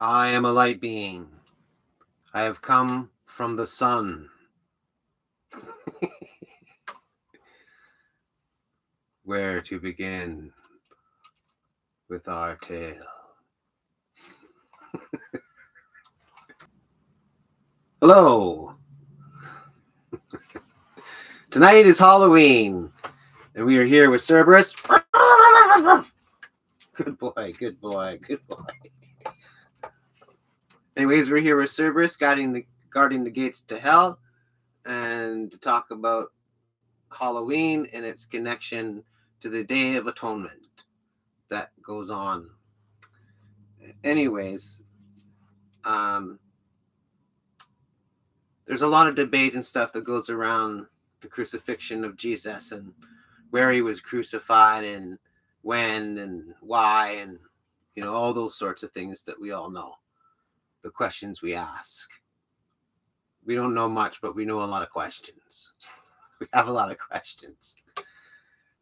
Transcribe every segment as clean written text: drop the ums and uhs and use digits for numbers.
I am a light being. I have come from the sun. Where to begin with our tale? Hello. Tonight is Halloween, and we are here with Cerberus. Good boy, good boy, good boy. Anyways, we're here with Cerberus, guarding the gates to hell, and to talk about Halloween and its connection to the Day of Atonement that goes on. Anyways, there's a lot of debate and stuff that goes around the crucifixion of Jesus and where he was crucified and when and why, and all those sorts of things that we all know. The questions we ask. We don't know much, but we know a lot of questions. We have a lot of questions.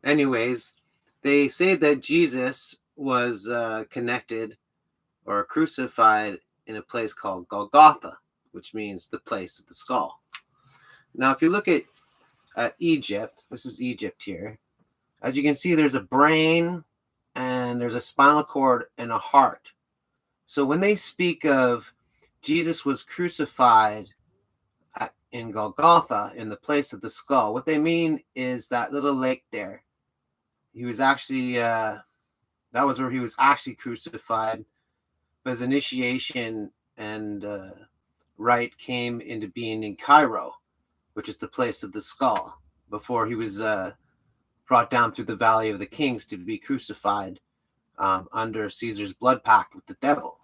Anyways, they say that Jesus was connected or crucified in a place called Golgotha, which means the place of the skull. Now, if you look at Egypt, this is Egypt here. As you can see, there's a brain and there's a spinal cord and a heart. So when they speak of Jesus was crucified in Golgotha, in the place of the skull, what they mean is that little lake there. He was actually, that was where he was actually crucified. But his initiation and rite came into being in Cairo, which is the place of the skull, before he was brought down through the Valley of the Kings to be crucified under Caesar's blood pact with the devil.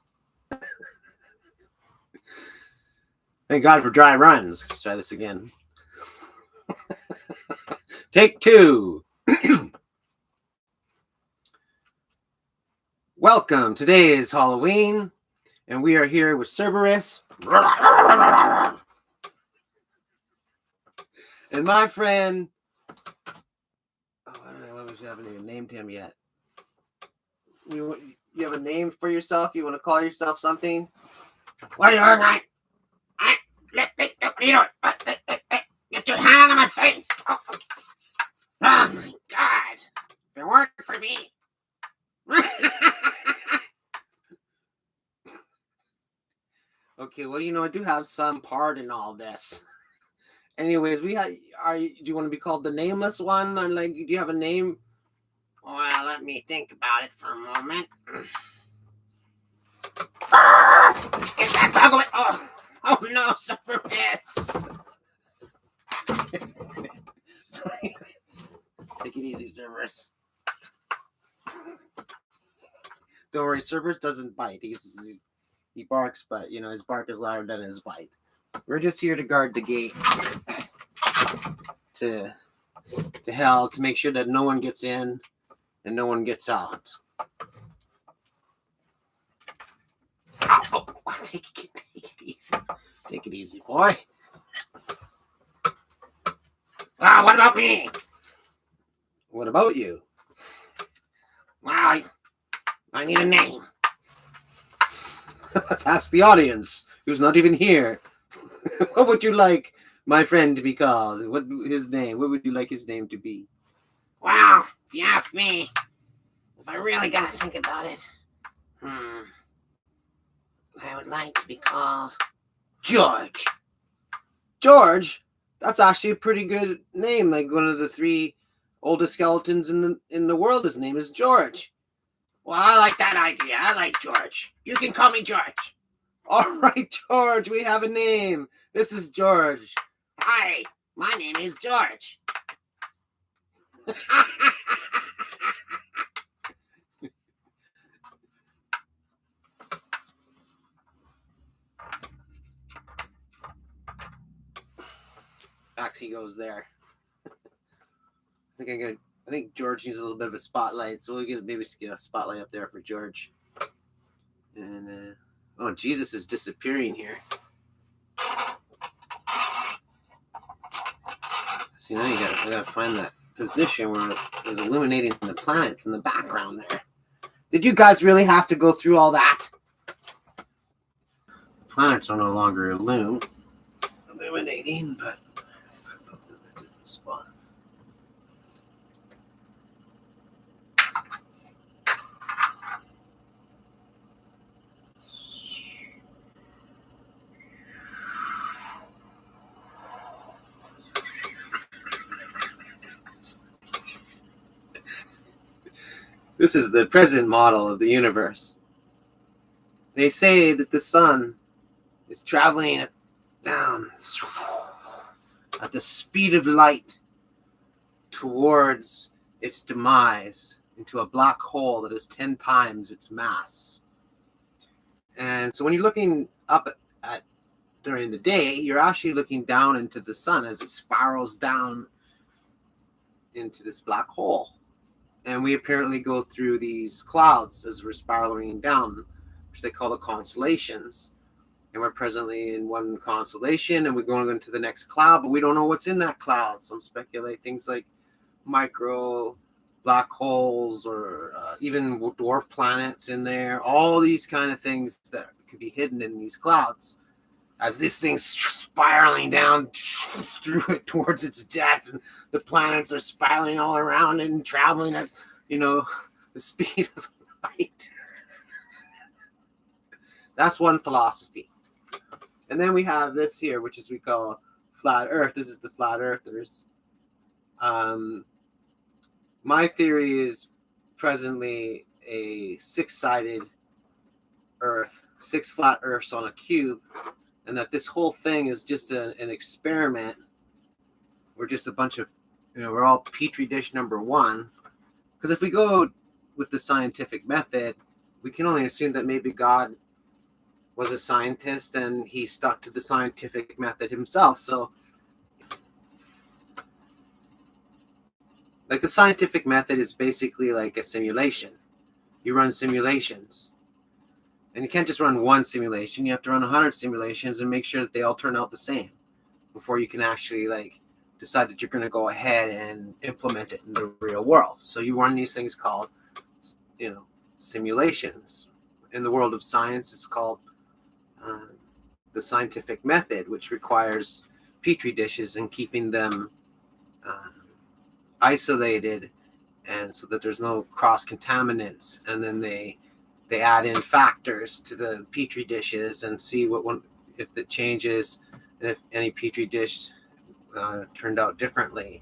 Thank God for dry runs. Let's try this again. Take two. Welcome. Today is Halloween, and we are here with Cerberus. And my friend, I haven't even named him yet. You have a name for yourself? You want to call yourself something? What are you doing? What are you doing? Get your hand on my face. Oh my God. If it weren't for me. Okay, well, I do have some part in all this. Anyways, do you want to be called the Nameless One? Or do you have a name? Well, let me think about it for a moment. Get that dog away. Oh no, Cerberus. Sorry. Take it easy, Cerberus. Don't worry, Cerberus doesn't bite. He barks, but his bark is louder than his bite. We're just here to guard the gate to hell, to make sure that no one gets in and no one gets out. Oh, take it easy. Take it easy, boy. What about me? What about you? Well, I need a name. Let's ask the audience, who's not even here. What would you like my friend to be called? What would you like his name to be? Well, if you ask me, if I really gotta think about it, I would like to be called George. George? That's actually a pretty good name. Like one of the 3 oldest skeletons in the world. His name is George. Well, I like that idea. I like George. You can call me George. All right, George, we have a name. This is George. Hi, my name is George. Back he goes there. I think George needs a little bit of a spotlight, so we'll maybe get a spotlight up there for George. And Jesus is disappearing here. See, now I gotta find that position where it was illuminating the planets in the background there. Did you guys really have to go through all that? planets are no longer illuminating, but if I put them in a different spot. This is the present model of the universe. They say that the sun is traveling down at the speed of light towards its demise into a black hole that is 10 times its mass. And so when you're looking up at during the day, you're actually looking down into the sun as it spirals down into this black hole. And we apparently go through these clouds as we're spiraling down, which they call the constellations. And we're presently in one constellation and we're going into the next cloud, but we don't know what's in that cloud. Some speculate things like micro black holes or even dwarf planets in there, all these kind of things that could be hidden in these clouds. As this thing's spiraling down through it towards its death, and the planets are spiraling all around and traveling at, the speed of light. That's one philosophy. And then we have this here, which is we call flat Earth. This is the flat earthers. My theory is presently a six-sided Earth, 6 flat Earths on a cube. And that this whole thing is just an experiment. We're just a bunch of, we're all Petri dish number 1. Because if we go with the scientific method, we can only assume that maybe God was a scientist and he stuck to the scientific method himself. So, like the scientific method is basically like a simulation. You run simulations. And you can't just run one simulation. You have to run 100 simulations and make sure that they all turn out the same before you can actually decide that you're going to go ahead and implement it in the real world. So you run these things called, simulations. In the world of science, it's called the scientific method, which requires petri dishes and keeping them isolated, and so that there's no cross contaminants. And then they add in factors to the petri dishes and see if it changes, and if any petri dish turned out differently.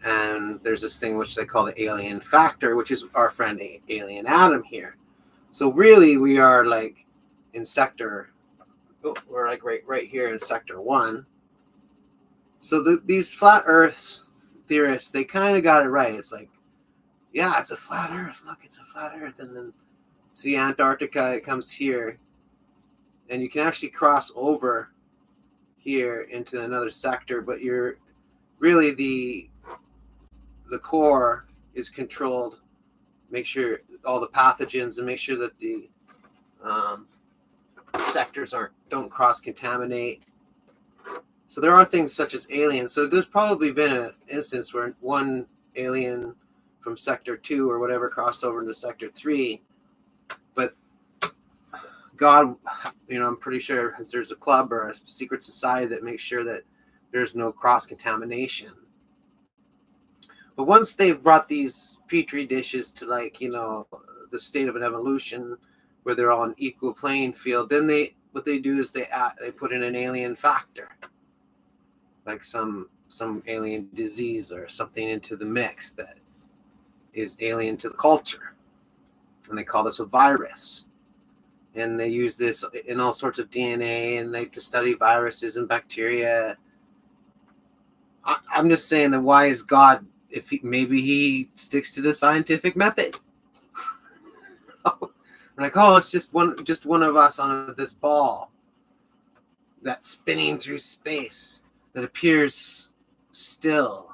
And there's this thing which they call the alien factor, which is our friend alien Adam here. So really, we are in we're right here in sector 1. So these flat Earth theorists, they kind of got it right. It's yeah, it's a flat Earth. Look, it's a flat Earth, and then see Antarctica, it comes here, and you can actually cross over here into another sector, but you're really the core is controlled. Make sure all the pathogens, and make sure that the sectors don't cross contaminate. So there are things such as aliens. So there's probably been an instance where one alien from sector 2 or whatever crossed over into sector 3. But God, I'm pretty sure there's a club or a secret society that makes sure that there's no cross-contamination. But once they've brought these petri dishes to the state of an evolution where they're all an equal playing field, then what they do is they put in an alien factor, like some alien disease or something into the mix that is alien to the culture. And they call this a virus. And they use this in all sorts of DNA and to study viruses and bacteria. I'm just saying that why is God, if maybe he sticks to the scientific method? It's just one of us on this ball that's spinning through space that appears still.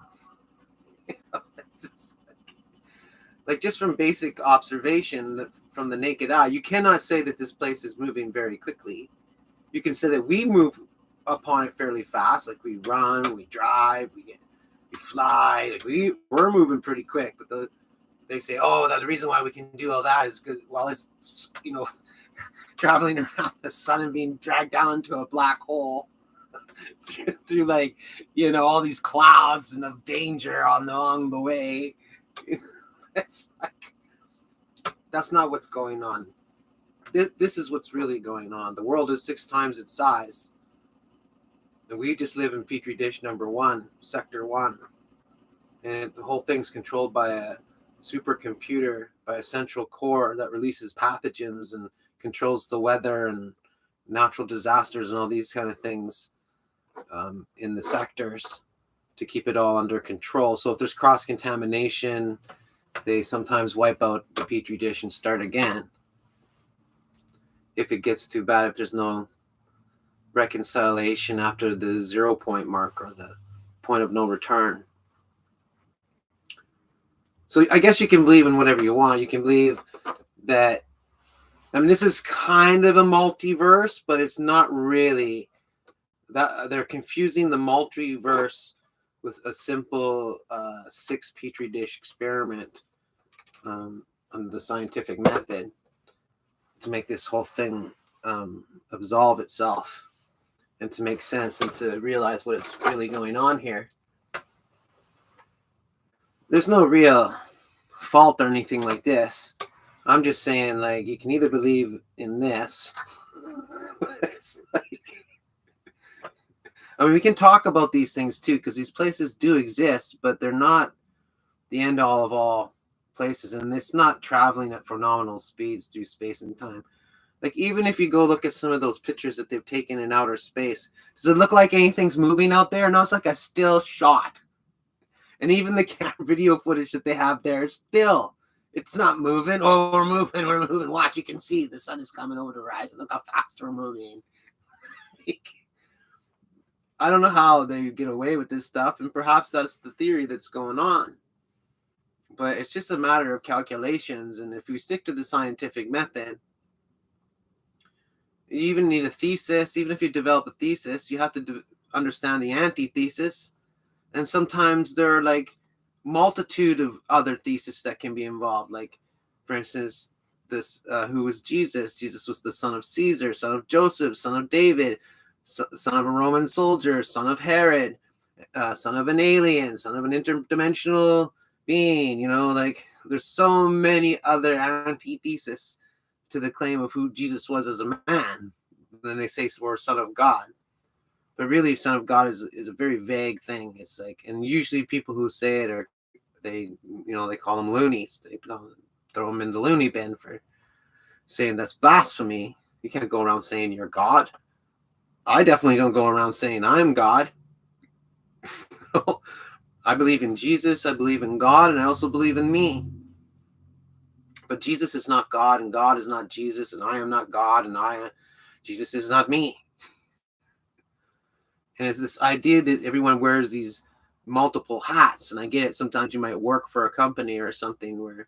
Just from basic observation from the naked eye, you cannot say that this place is moving very quickly. You can say that we move upon it fairly fast, we run, we drive, we fly, we're moving pretty quick. But they say, the reason why we can do all that is because, it's traveling around the sun and being dragged down into a black hole through like, all these clouds and of danger along the way. It's like, that's not what's going on. This is what's really going on. The world is 6 times its size. And we just live in Petri dish number 1, sector 1. And the whole thing's controlled by a supercomputer, by a central core that releases pathogens and controls the weather and natural disasters and all these kind of things in the sectors to keep it all under control. So if there's cross-contamination, they sometimes wipe out the Petri dish and start again. If it gets too bad, if there's no reconciliation after the 0 point mark or the point of no return. So I guess you can believe in whatever you want. You can believe that, this is kind of a multiverse, but it's not really. That they're confusing the multiverse with a simple 6 Petri dish experiment on the scientific method to make this whole thing absolve itself and to make sense and to realize what is really going on here. There's no real fault or anything like this. I'm just saying, like, you can either believe in this. It's like, we can talk about these things too, because these places do exist, but they're not the end all of all places, and it's not traveling at phenomenal speeds through space and time. Like, even if you go look at some of those pictures that they've taken in outer space, does it look like anything's moving out there? No, it's like a still shot. And even the video footage that they have there, it's not moving. Oh, we're moving. Watch, you can see the sun is coming over the horizon. Look how fast we're moving. I don't know how they get away with this stuff, and perhaps that's the theory that's going on. But it's just a matter of calculations, and if we stick to the scientific method, you even need a thesis. Even if you develop a thesis, you have to understand the antithesis. And sometimes there are like multitude of other theses that can be involved. Like, for instance, this who was Jesus? Jesus was the son of Caesar, son of Joseph, son of David, son of a Roman soldier, son of Herod, son of an alien, son of an interdimensional being. Like, there's so many other antitheses to the claim of who Jesus was as a man. Then they say we're son of God. But really, son of God is a very vague thing. It's like, and usually people who say it they call them loonies. They throw them in the loony bin for saying that's blasphemy. You can't go around saying you're God. I definitely don't go around saying I'm God. I believe in Jesus, I believe in God, and I also believe in me. But Jesus is not God, and God is not Jesus, and I am not God, and Jesus is not me. And it's this idea that everyone wears these multiple hats. And I get it. Sometimes you might work for a company or something where,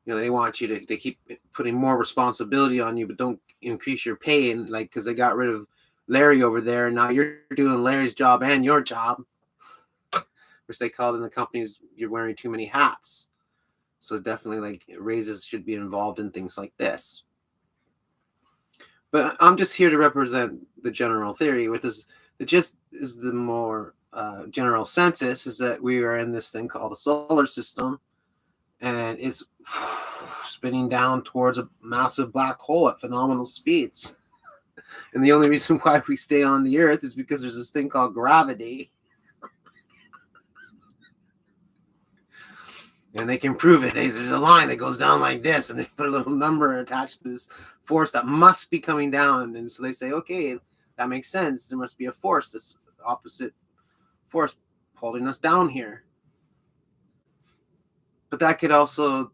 they want you to, they keep putting more responsibility on you, but don't increase your pay. And like, because they got rid of Larry over there, and now you're doing Larry's job and your job, which they call in the companies, you're wearing too many hats. So definitely, like, raises should be involved in things like this. But I'm just here to represent the general theory, which is the more general census, is that we are in this thing called the solar system, and it's spinning down towards a massive black hole at phenomenal speeds. And the only reason why we stay on the Earth is because there's this thing called gravity. And they can prove it. There's a line that goes down like this, and they put a little number attached to this force that must be coming down. And so they say, okay, that makes sense. There must be a force, this opposite force holding us down here. But that could also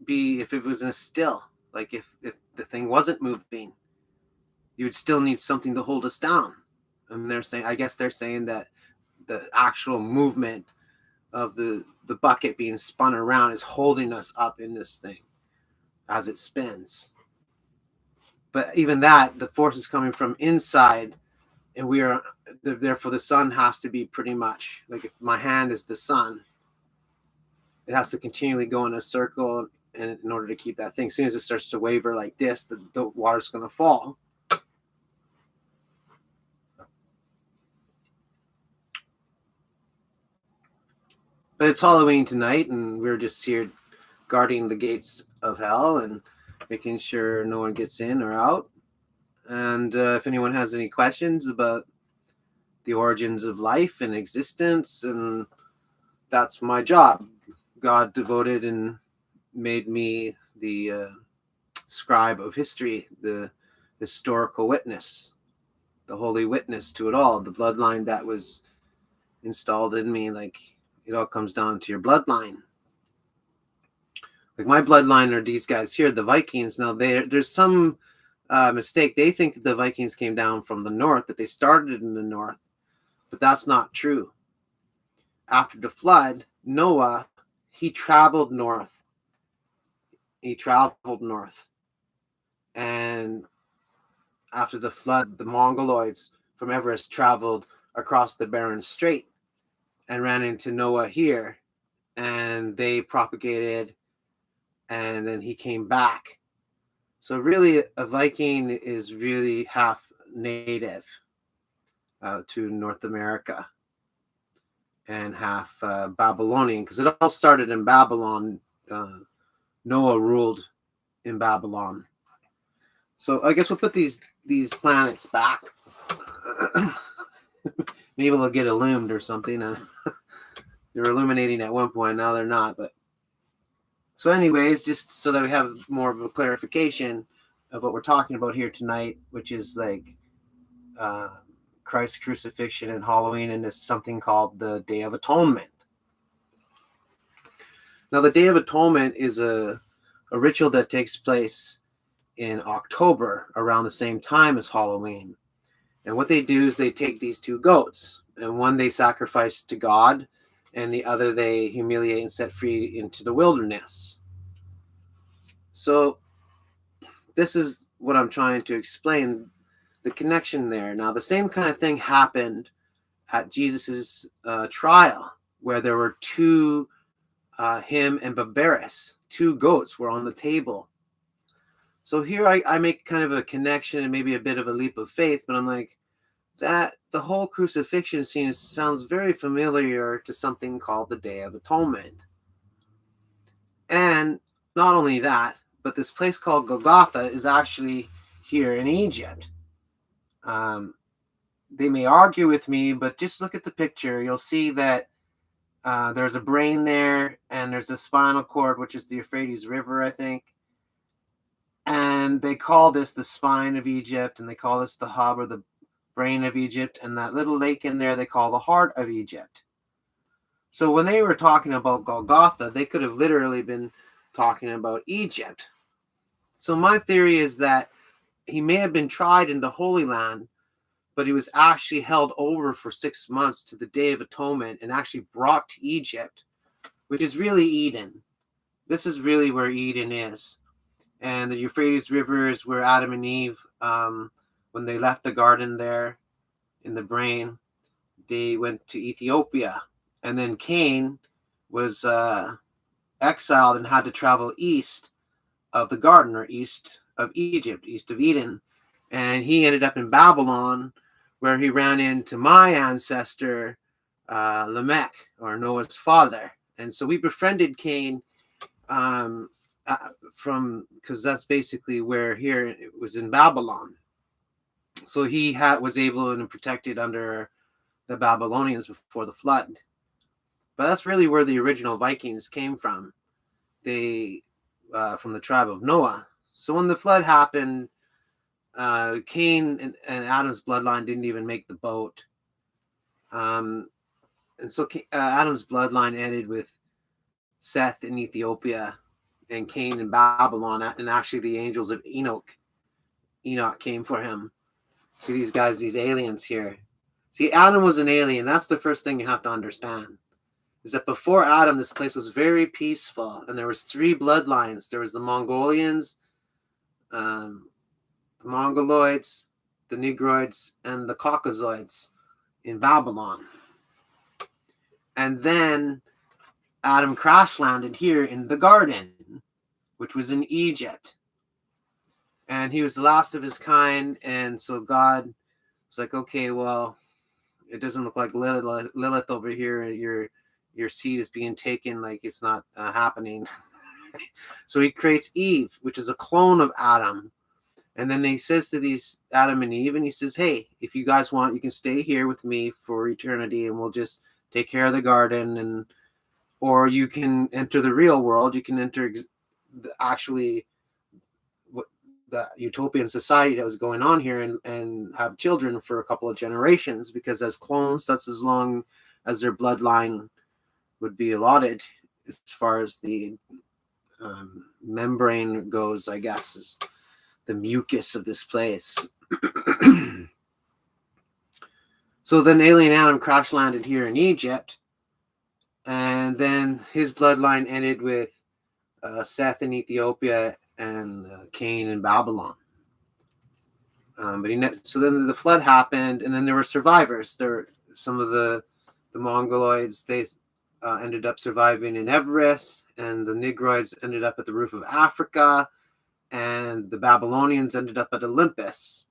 be if it was in a still, like if the thing wasn't moving, you would still need something to hold us down. And they're saying that the actual movement of the bucket being spun around is holding us up in this thing as it spins. But even that, the force is coming from inside, and therefore the sun has to be pretty much like, if my hand is the sun, it has to continually go in a circle and in order to keep that thing, as soon as it starts to waver like this, the water's going to fall. But it's Halloween tonight, and we're just here guarding the gates of hell and making sure no one gets in or out. And if anyone has any questions about the origins of life and existence, and that's my job. God devoted and made me the scribe of history, the historical witness, the holy witness to it all, the bloodline that was installed in me. Like, it all comes down to your bloodline. Like, my bloodline are these guys here, the Vikings. Now, there's some mistake. They think that the Vikings came down from the north, that they started in the north, but that's not true. After the flood, Noah, he traveled north. And after the flood, the Mongoloids from Everest traveled across the Bering Strait and ran into Noah here, and they propagated, and then he came back. So really, a Viking is really half native to North America and half Babylonian, because it all started in Babylon. Noah ruled in Babylon. So I guess we'll put these planets back. Maybe they'll get illumined or something. They were illuminating at one point, now they're not. But so anyways, just so that we have more of a clarification of what we're talking about here tonight, which is like Christ's crucifixion and Halloween, and this something called the Day of Atonement. Now, the Day of Atonement is a ritual that takes place in October around the same time as Halloween. And what they do is they take these two goats, and one they sacrifice to God, and the other they humiliate and set free into the wilderness. So this is what I'm trying to explain, the connection there. Now, the same kind of thing happened at Jesus's trial, where there were two, him and Barbaras, two goats were on the table. So here I make kind of a connection and maybe a bit of a leap of faith, but I'm like, that the whole crucifixion scene sounds very familiar to something called the Day of Atonement. And not only that, but this place called Golgotha is actually here in Egypt. They may argue with me, but just look at the picture. You'll see that there's a brain there, and there's a spinal cord, which is the Euphrates River, I think. And they call this the spine of Egypt, and they call this the hub or the brain of Egypt, and that little lake in there they call the heart of Egypt. So when they were talking about Golgotha, they could have literally been talking about Egypt. So my theory is that he may have been tried in the Holy Land, but he was actually held over for 6 months to the Day of Atonement and actually brought to Egypt, which is really Eden. This is really where Eden is. And the Euphrates River is where Adam and Eve, when they left the garden there in the brain, they went to Ethiopia. And then Cain was exiled and had to travel east of the garden, or east of Egypt, east of Eden. And he ended up in Babylon, where he ran into my ancestor, Lamech, or Noah's father. And so we befriended Cain because that's basically where here it was in Babylon. So he was able and protected under the Babylonians before the flood. But that's really where the original Vikings came from. They from the tribe of Noah. So when the flood happened, Cain and Adam's bloodline didn't even make the boat. And so Adam's bloodline ended with Seth in Ethiopia and Cain in Babylon, and actually the angels of Enoch came for him. See these guys, these aliens here. See, Adam was an alien. That's the first thing you have to understand, is that before Adam, this place was very peaceful, and there was 3 bloodlines. There was the Mongolians, the Mongoloids, the Negroids, and the Caucasoids in Babylon. And then Adam crash landed here in the garden. which was in Egypt. And he was the last of his kind. And so God was like, okay, well, it doesn't look like Lilith over here. Your seed is being taken. Like, it's not happening. So he creates Eve, which is a clone of Adam. And then he says to these Adam and Eve, and he says, hey, if you guys want, you can stay here with me for eternity, and we'll just take care of the garden. And or you can enter the real world. You can enter actually the utopian society that was going on here, and have children for a couple of generations, because as clones, that's as long as their bloodline would be allotted as far as the membrane goes, I guess, is the mucus of this place. So then alien Adam crash landed here in Egypt, and then his bloodline ended with Seth in Ethiopia and Cain in Babylon. So then the flood happened, and then there were survivors. Some of the Mongoloids, they ended up surviving in Everest, and the Negroids ended up at the roof of Africa, and the Babylonians ended up at Olympus.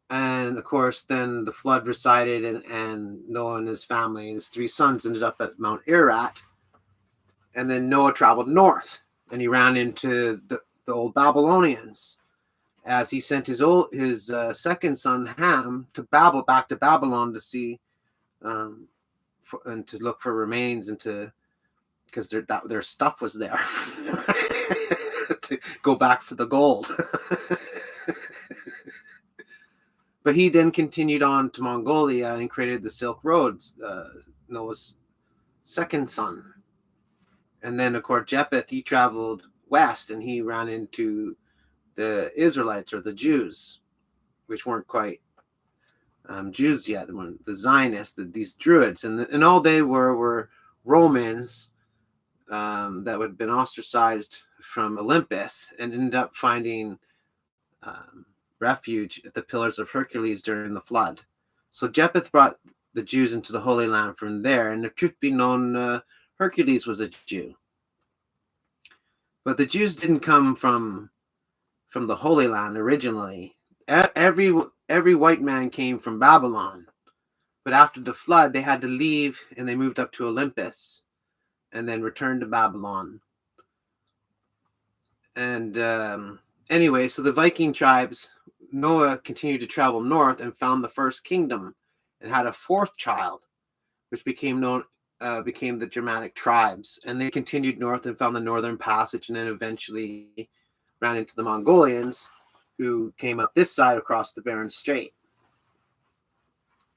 And of course, then the flood receded, and Noah and his family and his 3 sons ended up at Mount Ararat. And then Noah traveled north, and he ran into the old Babylonians, as he sent his second son Ham to back to Babylon to see and to look for remains, and because their stuff was there to go back for the gold. But he then continued on to Mongolia and created the Silk Roads, Noah's second son. And then, of course, Japheth, he traveled west, and he ran into the Israelites, or the Jews, which weren't quite Jews yet, the Zionists, these Druids. And all they were Romans that had been ostracized from Olympus and ended up finding refuge at the Pillars of Hercules during the flood. So Japheth brought the Jews into the Holy Land from there, and the truth be known, Hercules was a Jew. But the Jews didn't come from the Holy Land originally. Every white man came from Babylon. But after the flood, they had to leave, and they moved up to Olympus and then returned to Babylon. And anyway, so the Viking tribes, Noah continued to travel north and found the first kingdom and had a 4th child, which became the Germanic tribes. And they continued north and found the Northern Passage, and then eventually ran into the Mongolians, who came up this side across the Bering Strait.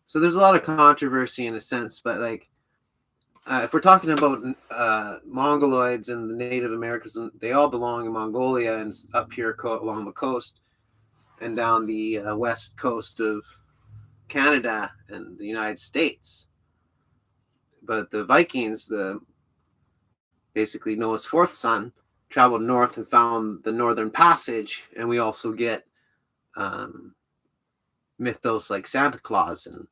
So there's a lot of controversy in a sense, but like if we're talking about Mongoloids and the Native Americans, they all belong in Mongolia and up here along the coast and down the west coast of Canada and the United States. But the Vikings, basically Noah's 4th son, traveled north and found the Northern Passage, and we also get mythos like Santa Claus and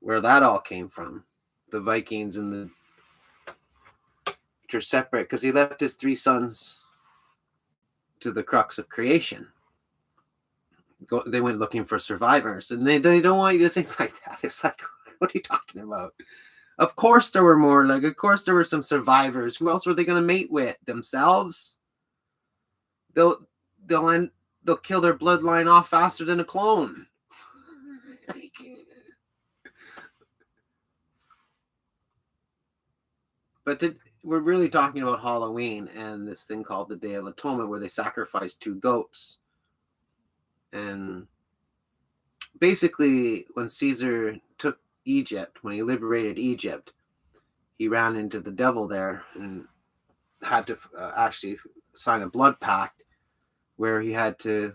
where that all came from. The Vikings which are separate, because he left his 3 sons to the crux of creation. They went looking for survivors, and they don't want you to think like that. It's like, what are you talking about? Of course there were more. Like, of course there were some survivors. Who else were they going to mate with? Themselves? They'll kill their bloodline off faster than a clone. But we're really talking about Halloween and this thing called the Day of Atonement, where they sacrifice 2 goats. And basically, when Caesar took Egypt, when he liberated Egypt, he ran into the devil there and had to actually sign a blood pact where he had to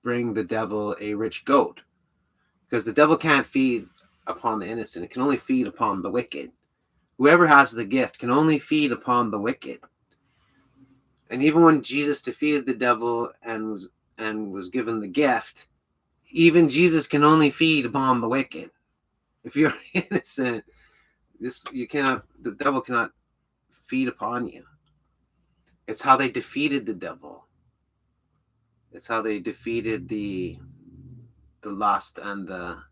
bring the devil a rich goat, because the devil can't feed upon the innocent. It can only feed upon the wicked. Whoever has the gift can only feed upon the wicked. And even when Jesus defeated the devil and was given the gift, even Jesus can only feed upon the wicked. If you're innocent, the devil cannot feed upon you. It's how they defeated the devil. It's how they defeated the lust and the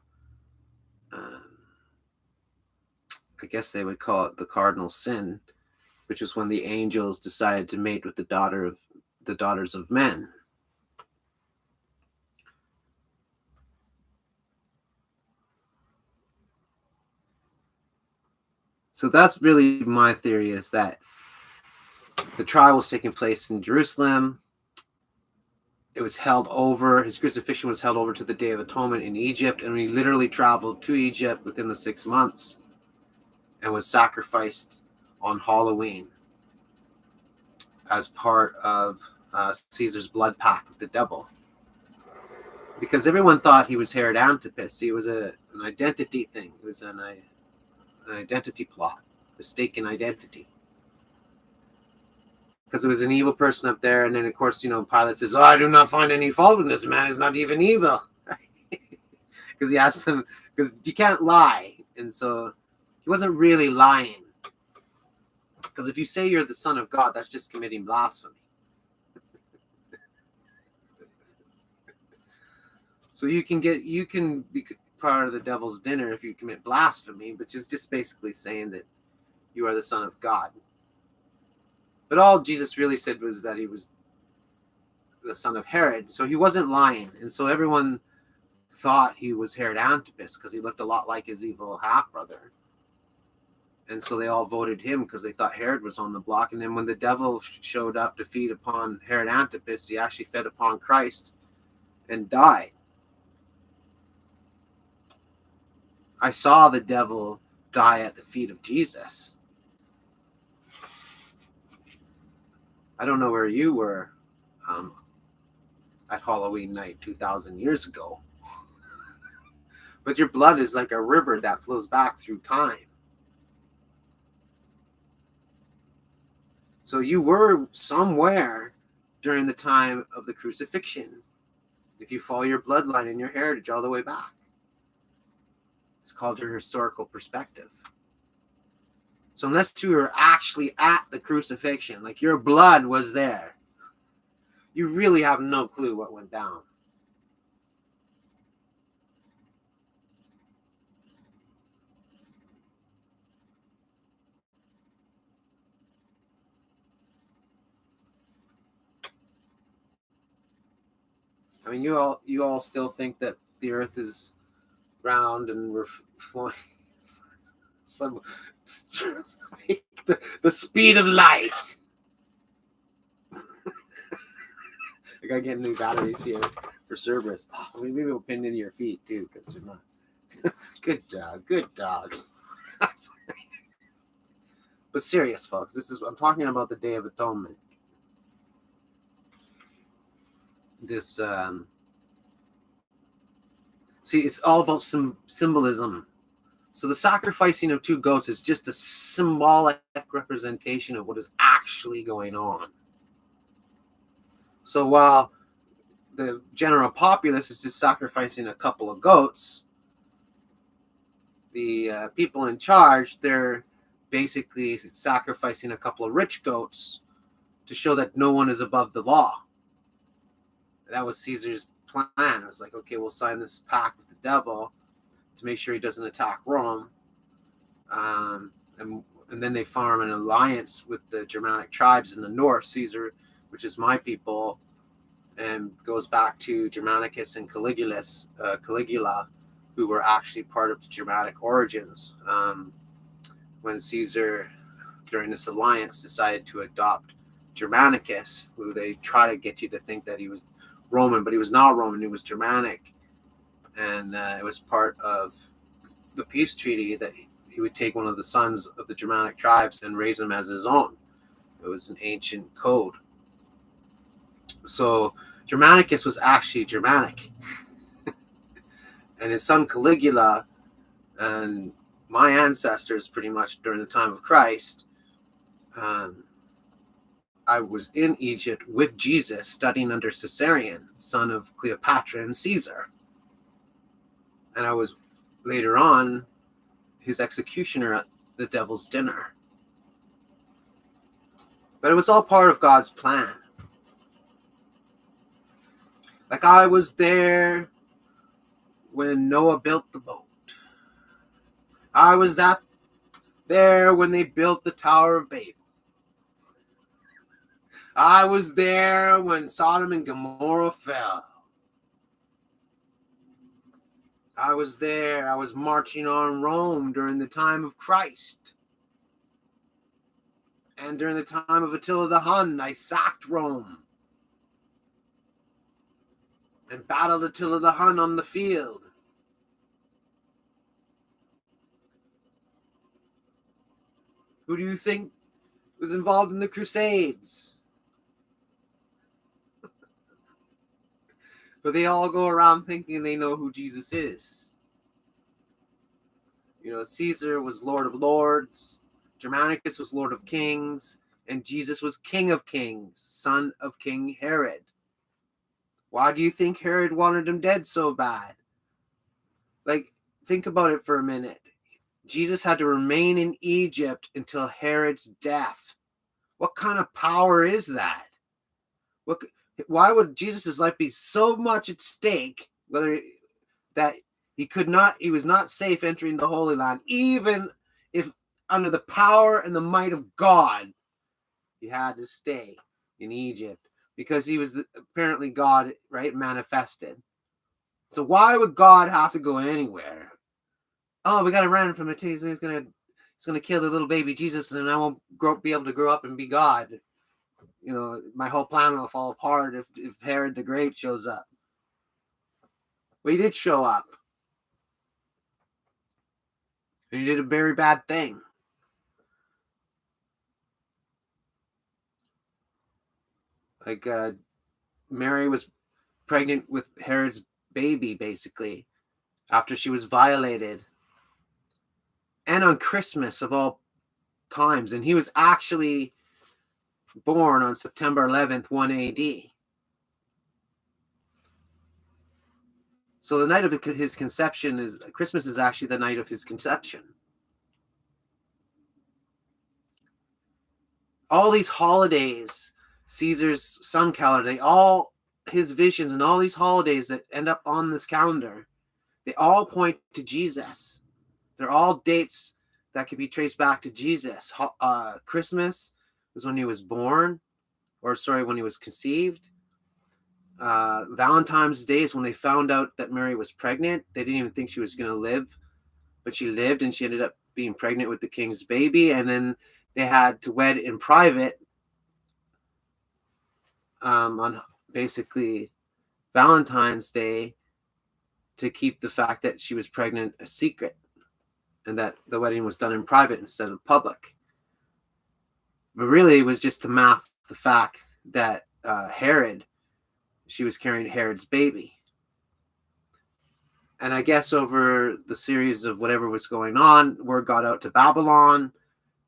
I guess they would call it the cardinal sin, which is when the angels decided to mate with the daughters of men. So that's really my theory, is that the trial was taking place in Jerusalem. It was held over, his crucifixion was held over to the Day of Atonement in Egypt, and he literally traveled to Egypt within the 6 months and was sacrificed on Halloween as part of Caesar's blood pact with the devil. Because everyone thought he was Herod Antipas. See, it was an identity thing. It was an identity plot, mistaken identity. Because it was an evil person up there, and then of course, Pilate says, "Oh, I do not find any fault in this man. Is not even evil," because he asked him, because you can't lie, and so he wasn't really lying. Because if you say you're the Son of God, that's just committing blasphemy. So you can be part of the devil's dinner if you commit blasphemy, which is just basically saying that you are the Son of God. But all Jesus really said was that he was the son of Herod, so he wasn't lying. And so everyone thought he was Herod Antipas because he looked a lot like his evil half-brother. And so they all voted him because they thought Herod was on the block. And then when the devil showed up to feed upon Herod Antipas, he actually fed upon Christ and died. I saw the devil die at the feet of Jesus. I don't know where you were at Halloween night 2,000 years ago. But your blood is like a river that flows back through time. So you were somewhere during the time of the crucifixion, if you follow your bloodline and your heritage all the way back. It's called your historical perspective. So unless you were actually at the crucifixion, like your blood was there, you really have no clue what went down. I mean, you all still think that the earth is round and we're flying the speed of light. I gotta get new batteries here for Cerberus. Oh, maybe we'll pin into your feet too, because they're not. Good dog. But serious, folks, I'm talking about the Day of Atonement. This see, it's all about some symbolism. So the sacrificing of 2 goats is just a symbolic representation of what is actually going on. So while the general populace is just sacrificing a couple of goats, the people in charge, they're basically sacrificing a couple of rich goats to show that no one is above the law. That was Caesar's plan. It was like, okay, we'll sign this pact with the devil to make sure he doesn't attack Rome. And then they form an alliance with the Germanic tribes in the north, Caesar, which is my people, and goes back to Germanicus and Caligula, who were actually part of the Germanic origins. When Caesar, during this alliance, decided to adopt Germanicus, who they try to get you to think that he was Roman, but he was not Roman, he was Germanic. And it was part of the peace treaty that he would take one of the sons of the Germanic tribes and raise him as his own. It was an ancient code. So Germanicus was actually Germanic. And his son Caligula and my ancestors, pretty much during the time of Christ, I was in Egypt with Jesus studying under Caesarion, son of Cleopatra and Caesar. And I was later on his executioner at the devil's dinner. But it was all part of God's plan. Like, I was there when Noah built the boat. I was there when they built the Tower of Babel. I was there when Sodom and Gomorrah fell. I was there. I was marching on Rome during the time of Christ. And during the time of Attila the Hun, I sacked Rome and battled Attila the Hun on the field. Who do you think was involved in the Crusades? But they all go around thinking they know who Jesus is. You know, Caesar was Lord of Lords, Germanicus was Lord of Kings, and Jesus was King of Kings, son of King Herod. Why do you think Herod wanted him dead so bad? Like, think about it for a minute. Jesus had to remain in Egypt until Herod's death. What kind of power is that? Why would Jesus' life be so much at stake, that he was not safe entering the Holy Land, even if under the power and the might of God, he had to stay in Egypt because he was apparently God, right, manifested. So why would God have to go anywhere? Oh, we got to run from it. He's gonna kill the little baby Jesus, and I won't be able to grow up and be God. You know, my whole plan will fall apart if Herod the Great shows up. Well, he did show up. And he did a very bad thing. Like, Mary was pregnant with Herod's baby, basically, after she was violated. And on Christmas, of all times. And he was actually born on September 11th, 1 AD. So the night of his conception Christmas is actually the night of his conception. All these holidays, Caesar's sun calendar, his visions and all these holidays that end up on this calendar, they all point to Jesus. They're all dates that can be traced back to Jesus. Christmas was when he was born, when he was conceived. Valentine's Day is when they found out that Mary was pregnant. They didn't even think she was going to live, but she lived, and she ended up being pregnant with the king's baby. And then they had to wed in private on basically Valentine's Day to keep the fact that she was pregnant a secret, and that the wedding was done in private instead of public. But really, it was just to mask the fact that she was carrying Herod's baby. And I guess over the series of whatever was going on, word got out to Babylon,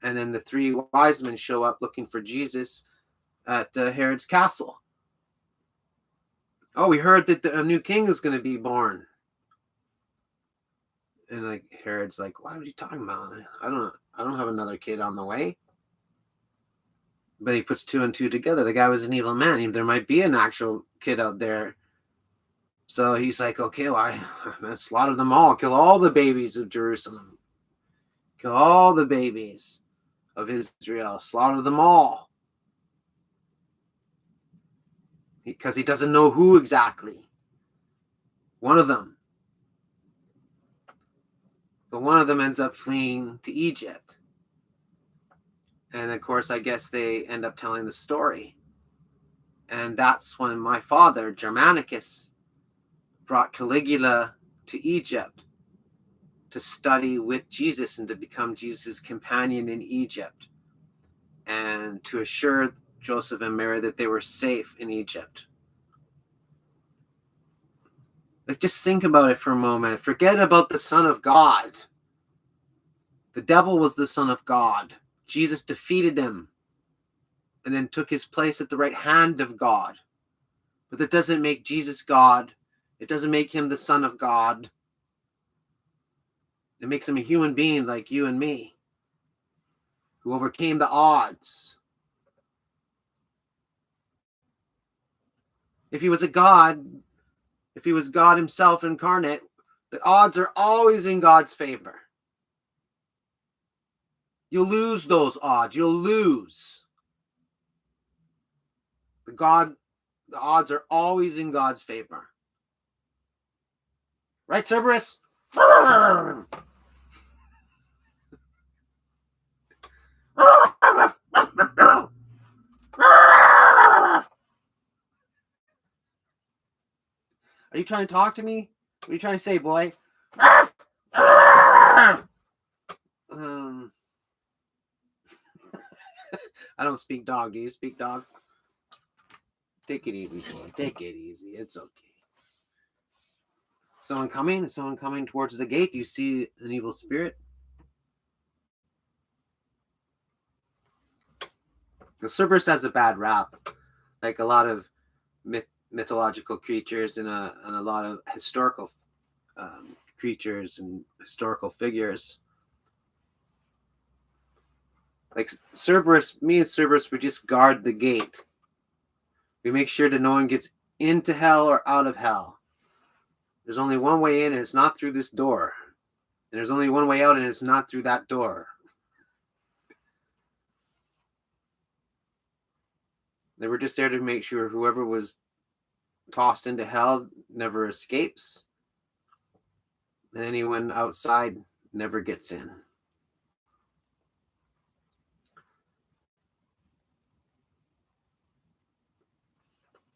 and then the three wise men show up looking for Jesus at Herod's castle. Oh, we heard that a new king is going to be born. And like Herod's like, what are you talking about? I don't have another kid on the way. But he puts two and two together. The guy was an evil man. There might be an actual kid out there. So he's like, okay, well, I slaughter them all. Kill all the babies of Jerusalem. Kill all the babies of Israel. Slaughter them all. Because he doesn't know who exactly. One of them. But one of them ends up fleeing to Egypt. And of course, I guess they end up telling the story. And that's when my father, Germanicus, brought Caligula to Egypt to study with Jesus and to become Jesus' companion in Egypt, and to assure Joseph and Mary that they were safe in Egypt. Like, just think about it for a moment. Forget about the Son of God. The devil was the Son of God. Jesus defeated him and then took his place at the right hand of God. But that doesn't make Jesus God. It doesn't make him the Son of God. It makes him a human being like you and me, who overcame the odds. If he was a god, if he was God himself incarnate, the odds are always in God's favor. You'll lose those odds. You'll lose. The odds are always in God's favor. Right, Cerberus? Are you trying to talk to me? What are you trying to say, boy? I don't speak dog. Do you speak dog? Take it easy, boy. Take it easy. It's okay. Someone coming? Is someone coming towards the gate? Do you see an evil spirit? The Cerberus has a bad rap, like a lot of mythological creatures and a lot of historical creatures and historical figures. Like Cerberus, me and Cerberus, we just guard the gate. We make sure that no one gets into hell or out of hell. There's only one way in, and it's not through this door. And there's only one way out, and it's not through that door. They were just there to make sure whoever was tossed into hell never escapes, and anyone outside never gets in.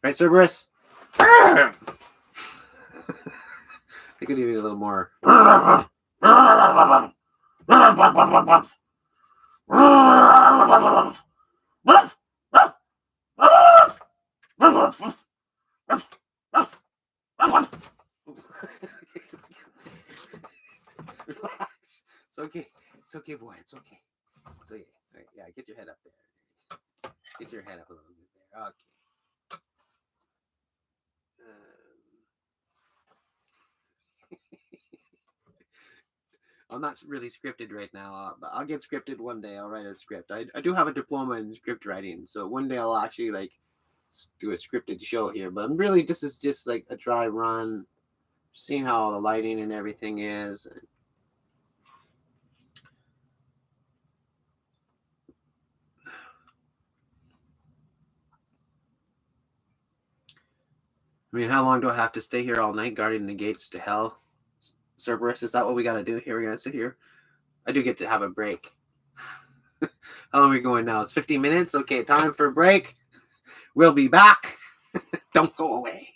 Right, Cerberus? I think we need a little more. Relax. It's okay. It's okay, boy. It's okay. It's okay. Right, yeah, get your head up there. Get your head up a little bit there. Okay. I'm not really scripted right now, but I'll get scripted one day. I'll write a script. I do have a diploma in script writing, so one day I'll actually like do a scripted show here. But really, this is just like a dry run, seeing how the lighting and everything is. I mean, how long do I have to stay here all night guarding the gates to hell? Cerberus, is that what we got to do here? We're going to sit here? I do get to have a break. How long are we going now? It's 15 minutes? Okay, time for a break. We'll be back. Don't go away.